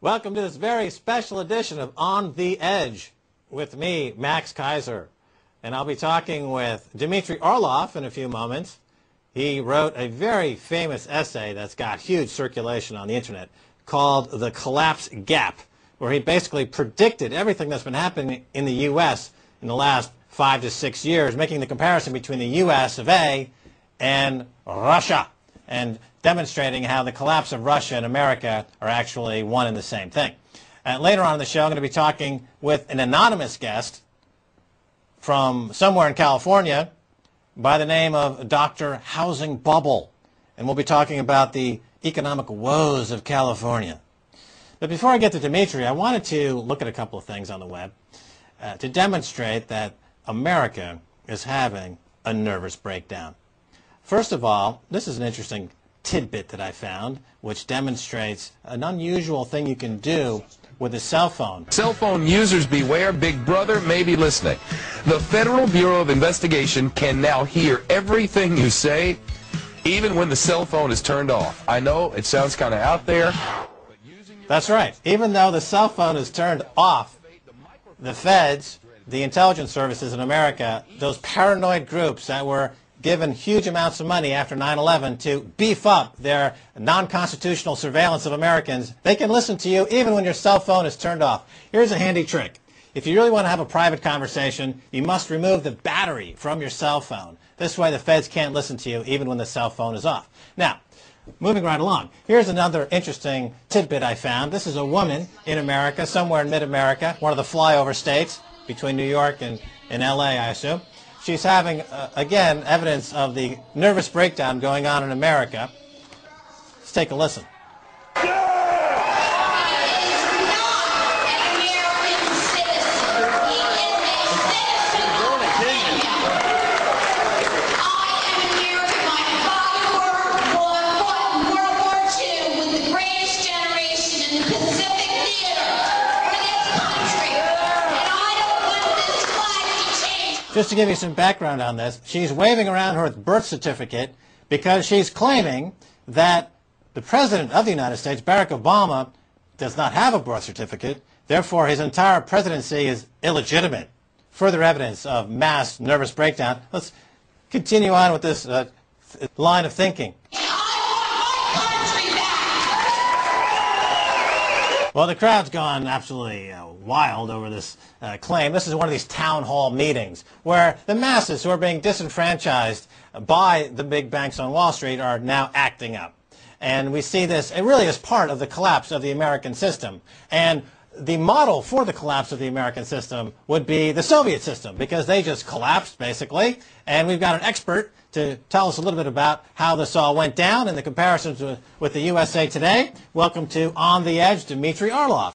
Welcome to this very special edition of On the Edge with me, Max Kaiser. And I'll be talking with Dmitry Orlov in a few moments. He wrote a very famous essay that's got huge circulation on the internet called The Collapse Gap, where he basically predicted everything that's been happening in the U.S. in the last 5 to 6 years, making the comparison between the U.S. of A and Russia, and demonstrating how the collapse of Russia and America are actually one and the same thing. Later on in the show, I'm going to be talking with an anonymous guest from somewhere in California by the name of Dr. Housing Bubble, and we'll be talking about the economic woes of California. But before I get to Dmitry, I wanted to look at a couple of things on the web to demonstrate that America is having a nervous breakdown. First of all, this is an interesting tidbit that I found, which demonstrates an unusual thing you can do with a cell phone. Cell phone users beware, Big Brother may be listening. The Federal Bureau of Investigation can now hear everything you say, even when the cell phone is turned off. I know it sounds kind of out there. That's right. Even though the cell phone is turned off, the feds, the intelligence services in America, those paranoid groups that were given huge amounts of money after 9/11 to beef up their non-constitutional surveillance of Americans, they can listen to you even when your cell phone is turned off. Here's a handy trick. If you really want to have a private conversation, you must remove the battery from your cell phone. This way the feds can't listen to you even when the cell phone is off. Now, moving right along, here's another interesting tidbit I found. This is a woman in America, somewhere in mid-America, one of the flyover states between New York and L.A., I assume. She's having, again, evidence of the nervous breakdown going on in America. Let's take a listen. Just to give you some background on this, she's waving around her birth certificate because she's claiming that the President of the United States, Barack Obama, does not have a birth certificate. Therefore, his entire presidency is illegitimate. Further evidence of mass nervous breakdown. Let's continue on with this line of thinking. Well, the crowd's gone absolutely wild over this claim. This is one of these town hall meetings where the masses who are being disenfranchised by the big banks on Wall Street are now acting up. And we see this, it really is part of the collapse of the American system. And the model for the collapse of the American system would be the Soviet system, because they just collapsed, basically. And we've got an expert to tell us a little bit about how this all went down and the comparisons with the USA today. Welcome to On the Edge, Dmitry Orlov.